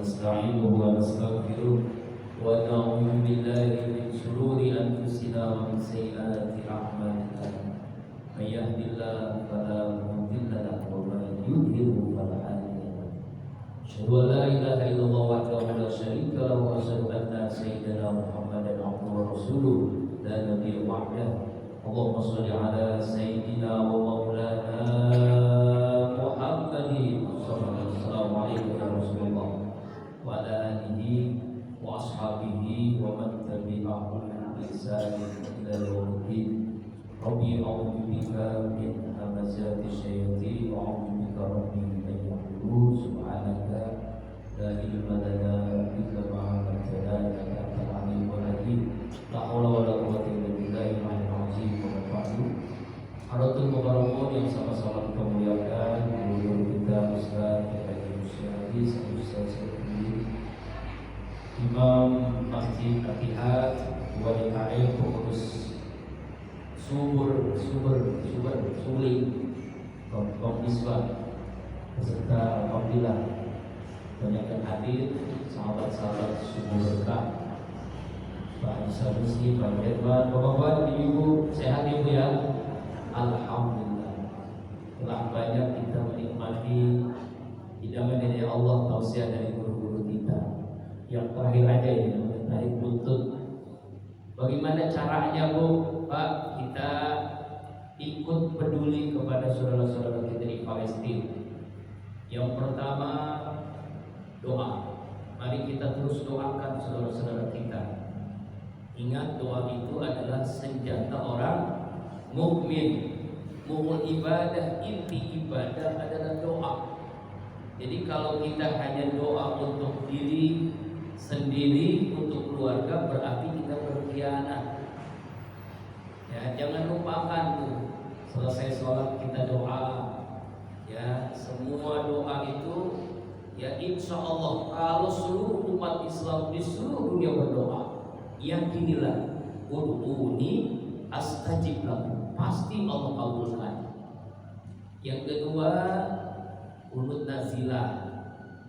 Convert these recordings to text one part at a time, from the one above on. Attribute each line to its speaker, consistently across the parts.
Speaker 1: ونستعينه ونستغفره ونعوذ بالله من شرور أنفسنا ومن سيئات أعمالنا من يهد الله فلا مضل له ومن يضلل فلا هادي له أشهد أن لا إله إلا الله وحده لا شريك له وأشهد أن سيدنا محمدا عبده ورسوله لا نبي بعده اللهم صل على سيدنا ومولانا محمد صلى الله عليه وسلم وعلى آله وأصحابه ومن تبعهم بإحسان إلى يوم الدين ربي أعوذ بك من همزات الشياطين وأعوذ بك ربي أن يحضرون سبحانك لا علم لنا إلا ما علمتنا إنك أنت العليم الحكيم لا حول ولا قوة إلا بالله العلي العظيم وما بعد Haratul Mubarakun yang sama-sama kita muliakan guru kita Ustaz Syahid Ustaz Imam Masjid Al-Ittihad Wali Ta'im pengurus Suli Komiswa beserta Alhamdulillah banyak yang hadir sahabat-sahabat Subur Berkah Pak Isa Musi, Pak Herman, Bapak-bapak, Ibu, sehat Ibu ya? Alhamdulillah. Telah banyak kita menikmati hidangan dari Allah, tausiah dari guru-guru kita. Yang terakhir aja ini, tarik buntut. Bagaimana caranya Bu, Pak? Kita ikut peduli kepada saudara-saudara kita di Palestina. Yang pertama doa. Mari kita terus doakan saudara-saudara kita. Ingat doa itu adalah senjata orang mukmin. Mukul ibadah, inti ibadah adalah doa. Jadi kalau kita hanya doa untuk diri sendiri, untuk keluarga, berarti kita berkhianat. Ya, jangan lupakan tuh. Selesai sholat kita doa. Ya, semua doa itu ya insya Allah kalau seluruh umat Islam di seluruh dunia berdoa, yakinilah ud'uni astajib lakum, pasti Allah kabulkan. Yang kedua kunut nazilah.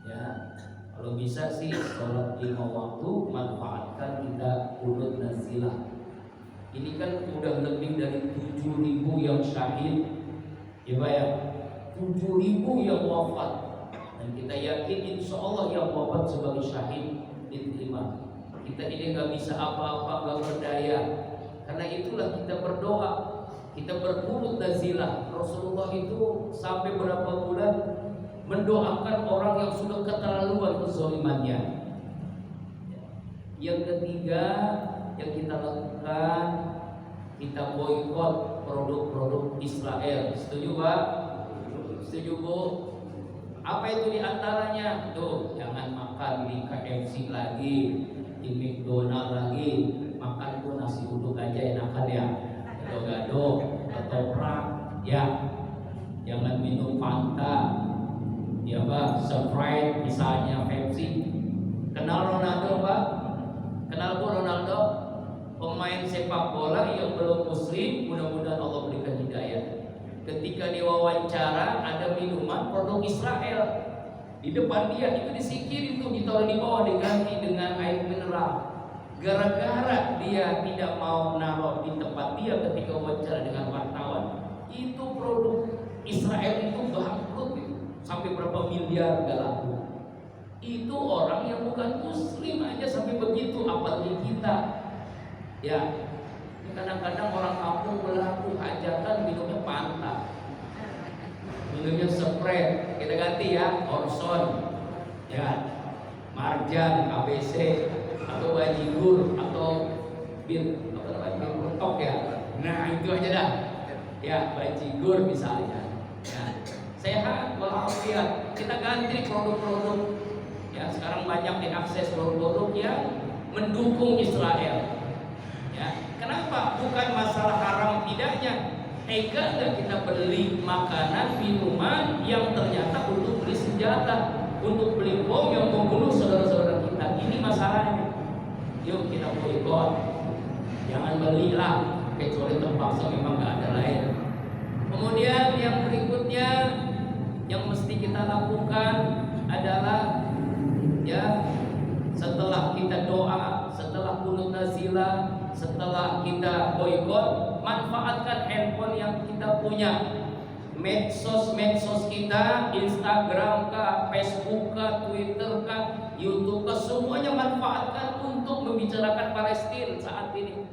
Speaker 1: Ya, kalau bisa sih sholat 5 waktu manfaatkan kita kunut nazilah. Ini kan udah lebih dari 7.000 yang syahid, ya Pak ya, 7.000 yang wafat, dan kita yakin insya Allah yang wafat sebagai syahid diterima. Kita ini nggak bisa apa-apa, nggak berdaya. Karena itulah kita berdoa, kita berkunut nazilah. Rasulullah itu sampai berapa bulan mendoakan orang yang sudah keterlaluan kezalimannya. Yang ketiga yang kita lakukan, kita boikot produk-produk Israel. Setuju Pak? Setuju Bu? Apa itu diantaranya? Tuh, jangan makan di KFC lagi, di McDonald lagi, makan tuh nasi uduk aja enakan ya, gado-gado, ketoprak, ya, jangan minum Fanta, ya Pak, Sprite misalnya, Pepsi. Kenal Ronaldo Pak? Kenal Bu Ronaldo? Pemain sepak bola yang belum muslim, mudah-mudahan Allah berikan hidayah. Ketika diwawancara ada minuman produk Israel di depan dia, itu disingkirin tuh, ditaruh di bawah, diganti dengan air mineral. Gara-gara dia tidak mau naruh di tempat dia ketika wawancara dengan wartawan, itu produk Israel itu bangkrut itu. Sampai berapa miliar gak laku. Itu orang yang bukan muslim aja sampai begitu, apalagi kita. Ya, kadang-kadang orang kampung berlaku hajatan minumnya Fanta, minumnya Sprite, kita ganti ya, Orson, ya, Marjan, ABC, atau Bajigur, atau bir, bertok ya. Nah itu aja dah, ya Bajigur misalnya. Ya, sehat walafiat, kita ganti produk-produk. Ya, sekarang banyak diakses produk-produk yang mendukung Israel. Ya, kenapa? Bukan masalah haram tidaknya. Tega nggak kita beli makanan, minuman yang ternyata untuk beli senjata, untuk beli bom yang membunuh saudara-saudara kita. Ini masalahnya. Yuk kita boikot. Jangan belilah kecuali terpaksa, memang nggak ada lain. Kemudian yang berikutnya yang mesti kita lakukan adalah ya
Speaker 2: kita doa, setelah kunut nazilah, setelah kita boikot, manfaatkan handphone yang kita punya. Medsos kita, Instagram kah, Facebook kah, Twitter kah, YouTube kah, semuanya manfaatkan untuk membicarakan Palestina saat ini.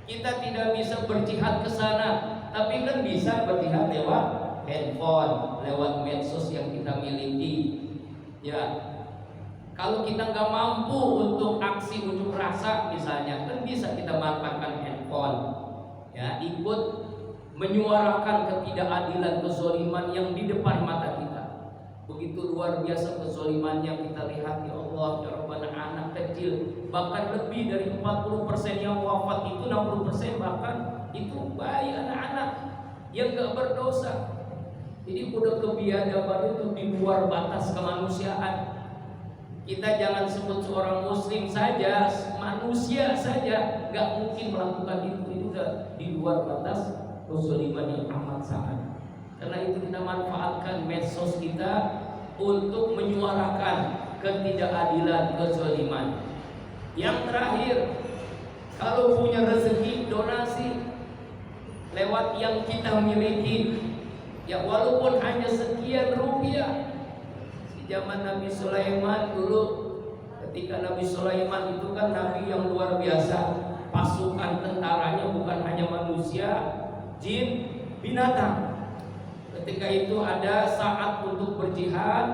Speaker 2: Kita tidak bisa berjihad ke sana, tapi kan bisa berjihad lewat handphone, lewat medsos yang kita miliki. Ya, kalau kita nggak mampu untuk aksi unjuk rasa misalnya, kan bisa kita manfaatkan handphone. Ya, ikut menyuarakan ketidakadilan, kezoliman yang di depan mata kita. Begitu luar biasa kezoliman yang kita lihat. Ya Allah, ya Rabbana, anak kecil, bahkan lebih dari 40% yang wafat itu, 60% bahkan itu bayi, anak-anak yang gak berdosa. Jadi udah kebiadaban itu di luar batas kemanusiaan. Kita jangan sebut seorang muslim saja, manusia saja gak mungkin melakukan itu. Itu udah di luar batas kezaliman yang amat sangat. Karena itu kita manfaatkan medsos kita untuk menyuarakan ketidakadilan, kezaliman. Yang terakhir, kalau punya rezeki, donasi lewat yang kita miliki. Ya, walaupun hanya sekian rupiah. Di zaman Nabi Sulaiman dulu, ketika Nabi Sulaiman itu kan nabi yang luar biasa, pasukan tentaranya bukan hanya manusia, jin, binatang. Ketika itu ada saat untuk berjihad,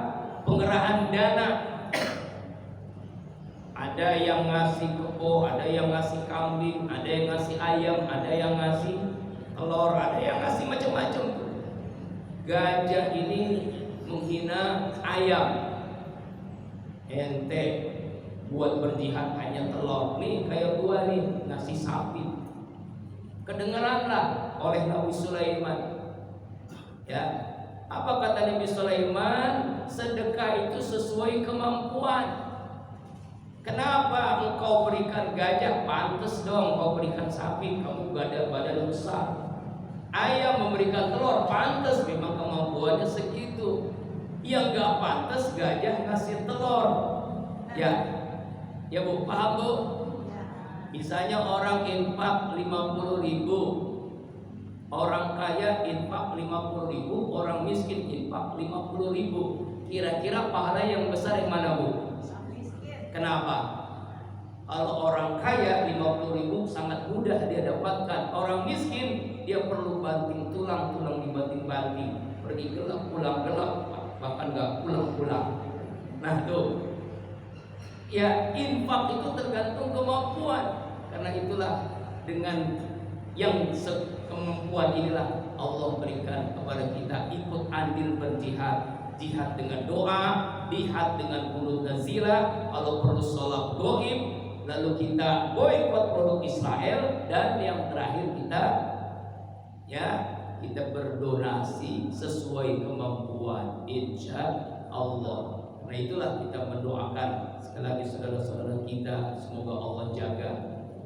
Speaker 2: pengerahan dana. Ada yang ngasih kebo, ada yang ngasih kambing, ada yang ngasih ayam, ada yang ngasih telur, ada yang ngasih macam-macam. Gajah ini menghina ayam. Ente buat berjihad hanya telur. Nih kayak gua nih ngasih sapi. Kedengaranlah oleh Nabi Sulaiman. Ya, apa kata Nabi Sulaiman? Sedekah itu sesuai kemampuan. Kenapa engkau berikan gajah? Pantas dong kau berikan sapi, kamu gak ada badan besar. Ayam memberikan telur, pantas memang kemampuannya segitu. Yang gak pantas gajah ngasih telur. Ya, ya Bu, paham Bu? Misalnya orang infak 50.000, orang kaya infak 50.000, orang miskin infak 50.000. Kira-kira pahala yang besar yang mana Bu? Kenapa? Kalau orang kaya 50.000 sangat mudah dia dapatkan. Orang miskin dia perlu banting tulang dibanting-banting, pergi gelap pulang gelap, bahkan nggak pulang-pulang. Nah tuh, ya infak itu tergantung kemampuan. Karena itulah dengan yang kemampuan inilah Allah berikan kepada kita ikut andil berjihad. Jihad dengan doa, jihad dengan qunut nazilah, kalau perlu sholat gaib, lalu kita boikot produk Israel, dan yang terakhir kita berdonasi sesuai kemampuan, insya Allah. Karena itulah kita mendoakan sekali lagi saudara-saudara kita, semoga Allah jaga,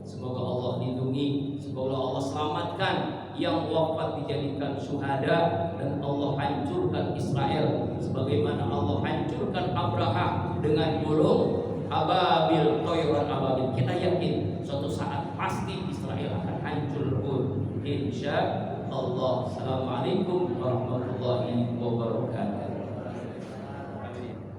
Speaker 2: semoga Allah lindungi, semoga Allah selamatkan yang wafat dijadikan syuhada, dan Allah hancurkan Israel sebagaimana Allah hancurkan Abraha dengan burung ababil, toyron ababil. Kita yakin suatu saat pasti Israel akan hancur pun, insya Allah. Assalamualaikum warahmatullahi wabarakatuh.